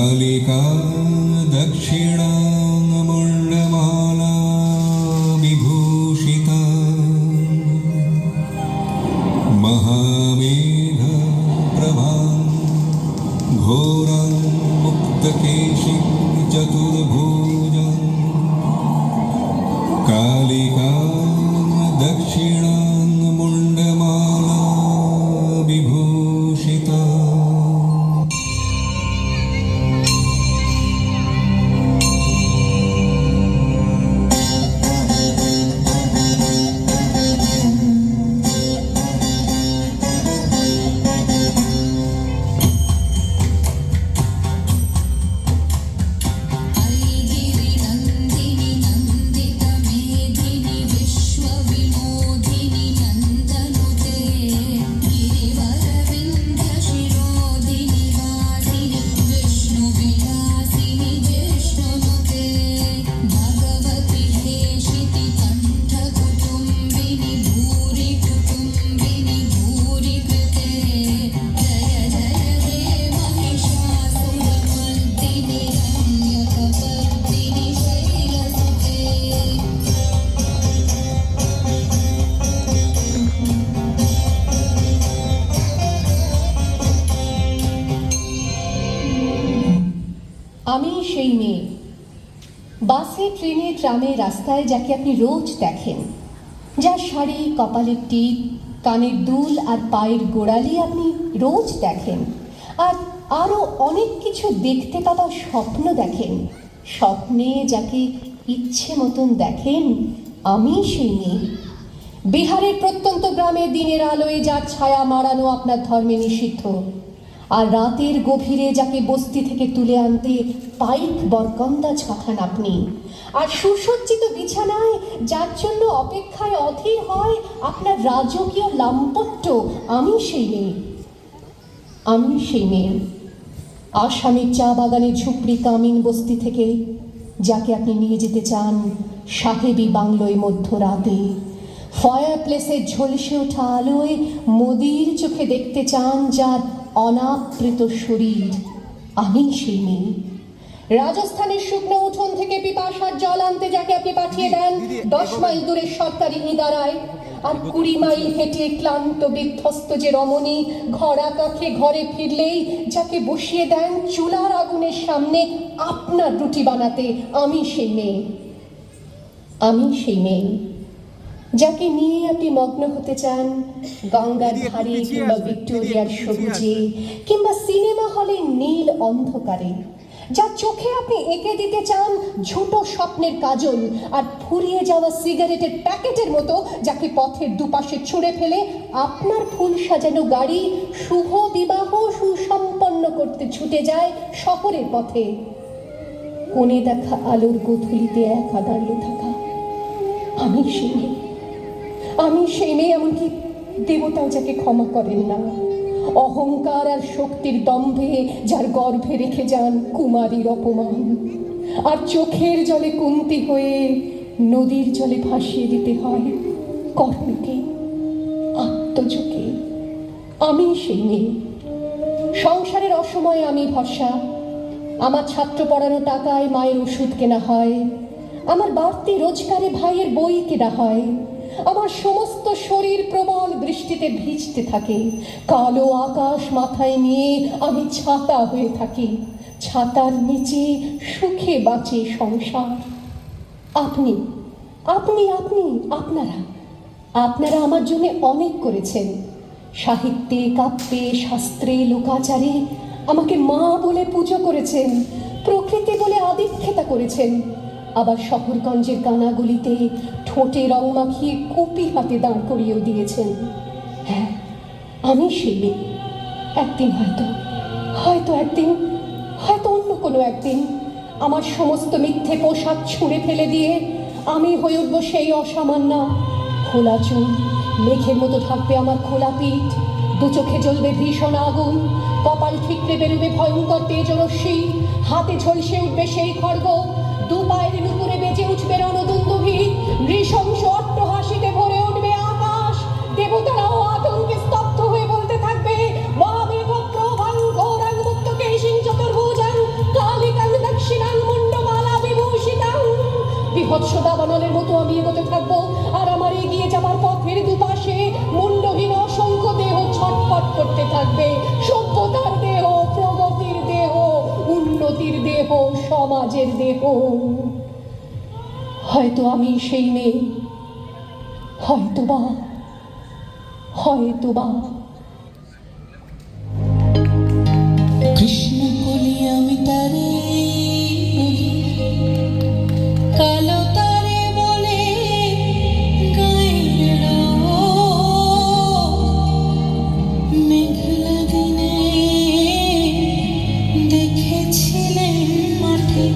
कालिका दक्षिणाङ्गमुण्डमाला विभूषिता महामेघप्रभां घोरं मुक्तकेशिं चतुर्भुजं कालिका दक्षिणाङ्गमुण्डमाला विभूषिता। আমি সেই মেয়ে, বাসে ট্রেনে ট্রামে রাস্তায় যাকে আপনি রোজ দেখেন, যার শাড়ি, কপালের টিপ, কানের দুল আর পায়ের গোড়ালি আপনি রোজ দেখেন, আর আরও অনেক কিছু দেখতে পাওয়ার স্বপ্ন দেখেন। স্বপ্নে যাকে ইচ্ছে মতন দেখেন, আমি সেই মেয়ে। বিহারের প্রত্যন্ত গ্রামে দিনের আলোয় যার ছায়া মারানো আপনার ধর্মে নিষিদ্ধ, আর রাতের গভীরে যাকে বস্তি থেকে তুলে আনতে পাইক বরকন্দা ছাখান আপনি, আর সুসজ্জিত বিছানায় যার জন্য অপেক্ষায় অধীর হয় আপনার রাজকীয় লাম্পট্য, আমি সেই মেয়ে। আমি সেই মেয়ে। আসামের চা বাগানের ঝুপড়ি কামিন বস্তি থেকে যাকে আপনি নিয়ে যেতে চান সাহেবী বাংলোয় মধ্যরাতে, ফায়ার প্লেসের ঝলসে ওঠা আলোয় মোদির চোখে দেখতে চান যার অনাবৃত শরীর, আমি সেই মেয়ে। রাজস্থানের শুকনো উঠোন থেকে পিপাসার জল আনতে যাকে আপনি পাঠিয়ে দেন 10 মাইল দূরের সরকারি ইদারায়, আর 20 মাইল হেঁটে ক্লান্ত বিধ্বস্ত যে রমণী ঘরা কাখে ঘরে ফিরলেই যাকে বসিয়ে দেন চুলার আগুনের সামনে আপনার রুটি বানাতে, আমি সেই মেয়ে। আমি সেই মেয়ে যাকে নিয়ে আপনি মগ্ন হতে চান গঙ্গার ধারে কিংবা ভিক্টোরিয়ার সবুজে কিংবা সিনেমা হলের নীল অন্ধকারে, যার চোখে আপনি এঁকে দিতে চান ছোট স্বপ্নের কাজল, আর ফুরিয়ে যাওয়া সিগারেটের প্যাকেটের মতো যাকে পথের দুপাশে ছুঁড়ে ফেলে আপনার ফুল সাজানো গাড়ি শুভ বিবাহ সুসম্পন্ন করতে ছুটে যায় শহরের পথে। কোণে দেখা আলোর গোধূলিতে একা দাঁড়িয়ে থাকা, আমি সেই মেয়ে। আমি সেই মেয়ে, এমনকি দেবতাও যাকে ক্ষমা করেন না, অহংকার আর শক্তির দম্ভে যার গর্ভে রেখে যান কুমারীর অপমান, আর চোখের জলে কুন্তি হয়ে নদীর জলে ভাসিয়ে দিতে হয় কর্ণকে, আত্মযোগে। আমি সেই মেয়ে। সংসারের অসময়ে আমি ভরসা, আমার ছাত্র পড়ানো টাকায় মায়ের ওষুধ কেনা হয়, আমার বাড়তি রোজগারে ভাইয়ের বই কেনা হয়, আমার সমস্ত শরীর প্রবল বৃষ্টিতে ভিজতে থাকে, কালো আকাশ মাথায় নিয়ে আমি ছাতা হয়ে থাকি, ছাতার নিচে সুখে বাঁচে সংসার। আপনি আপনি আপনি আপনারা আপনারা আমার জন্য অনেক করেছেন। সাহিত্যে, কাব্যে, শাস্ত্রে, লোকাচারে আমাকে মা বলে পুজো করেছেন, প্রকৃতি বলে আদিক্ষেতা করেছেন, আবার শহরগঞ্জের কানাগুলিতে ঠোঁটে রং মাখিয়ে কপি হাতে দাঁড় করিয়েও দিয়েছেন। হ্যাঁ, আমি সেই মেয়ে। একদিন হয়তো অন্য কোনো একদিন আমার সমস্ত মিথ্যে পোশাক ছুঁড়ে ফেলে দিয়ে আমি হয়ে উঠব সেই অসামান্য। খোলা চুল, মেঘের মতো থাকবে আমার খোলা পিঠ, দু চোখে জ্বলবে ভীষণ আগুন, কপাল ঠিকরে বেরোবে ভয়ঙ্কর তেজরশ্মি, হাতে ঝলসে উঠবে সেই খড়গ, দু পায়ের নুপুরে বেজে উঠবে রণদুন্দুভি, নৃশংস অট্টহাসিতে ভরে উঠবে আকাশ, দেবতারাও আতঙ্কে স্তব্ধ হয়ে বলতে থাকবে মহামেঘ প্রভাং ঘোরাং মুক্ত কেশিং চতুর্ভুজাং বীভৎস দাবানলের মতো আমি এগোতে থাকবো, আর আমার এগিয়ে যাবার পথের দুপাশে মুন্ডহীন অসংখ্য দেহ ছটফট করতে থাকবে। সভ্যতার দেহ, প্রগতির দেহ, উন্নতির দেহ, সমাজের দেহ। হয়তো আমি সেই মেয়ে, হয়তোবা হয়তোবা। কৃষ্ণ কলি আমি তারে কালো তারে বলে গাইল মেঘলা দিনে দেখেছিলেন মাঠে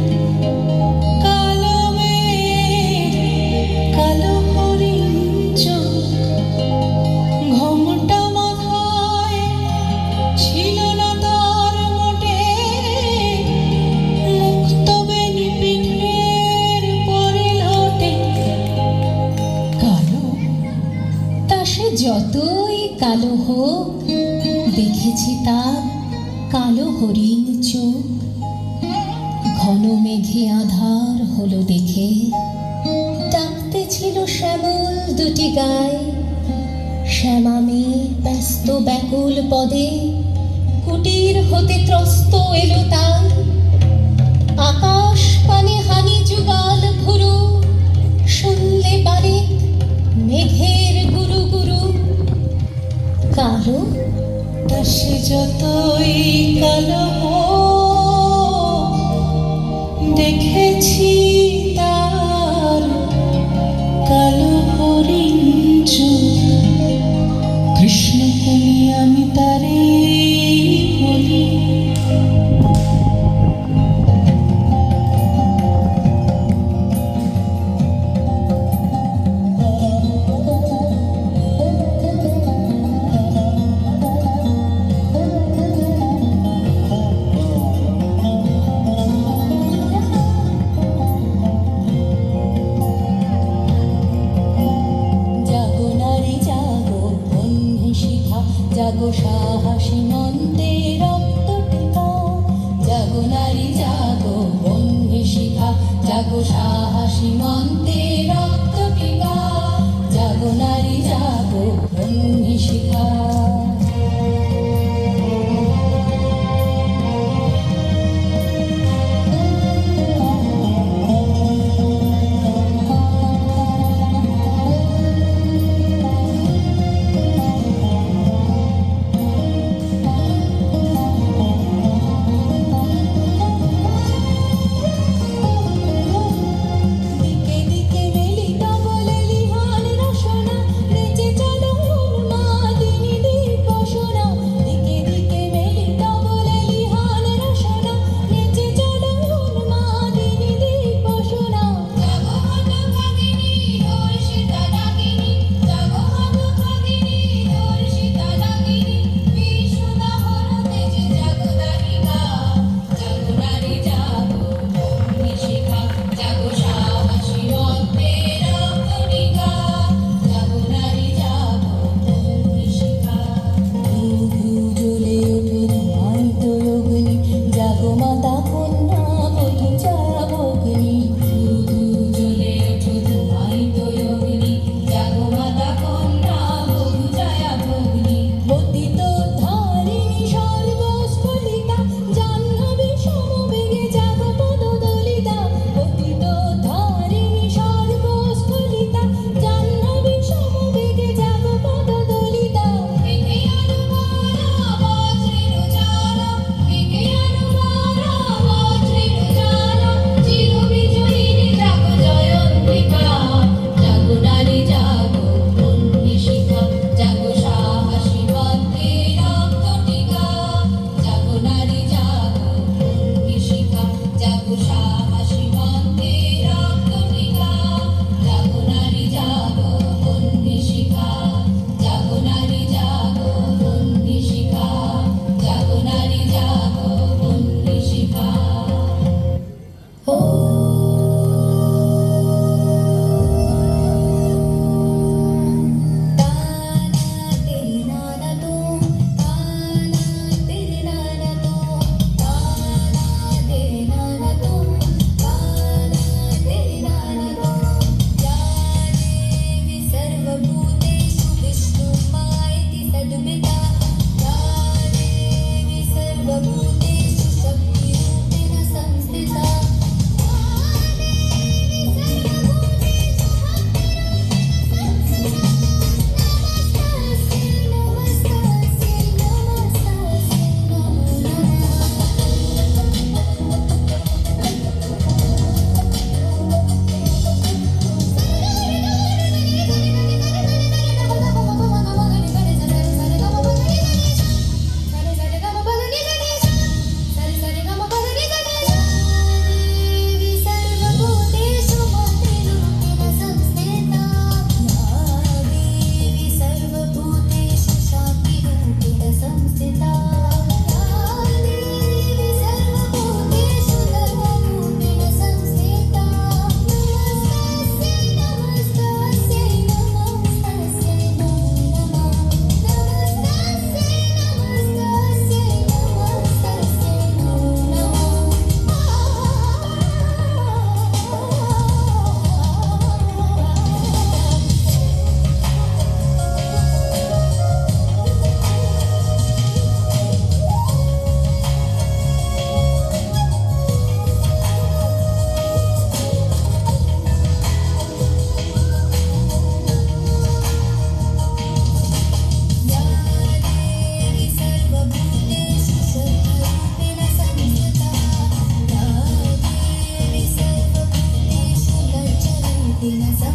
কালো মেঘ কালো হরিণ চোখ ঘোমটা মাথায় ছিল না তার মোটে মুক্ত বেনি পিঠের পরে লোটে কালো তা সে যতই কালো হোক দেখেছি তার কালো হরিণ চোখ ঘন মেঘে আধার হলো দেখে ডাকতে ছিল শ্যামল দুটি গায়ে শ্যামা মেয়ে ব্যস্ত ব্যাকুল পদে কুটির হতে ত্রস্ত এলো তার আকাশ পানে হানি যুগাল ঘুরু শুনলে পারে মেঘের গুরু গুরু কালো তা সে যতই কালো হোক দেখেছি তার কালো হরিণ চোখ কৃষ্ণ কলি আমি তারে বলি জাগো নারী জাগো বন্ধু শিখা জাগো সাহসী মন্তে রক্ত টিকা জাগো নারী জাগো বন্ধু শিখা জাগো সাহসী মন্তে রক্ত টিকা জাগো নারী জাগো বন্ধু শিখা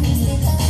নিস্তেতা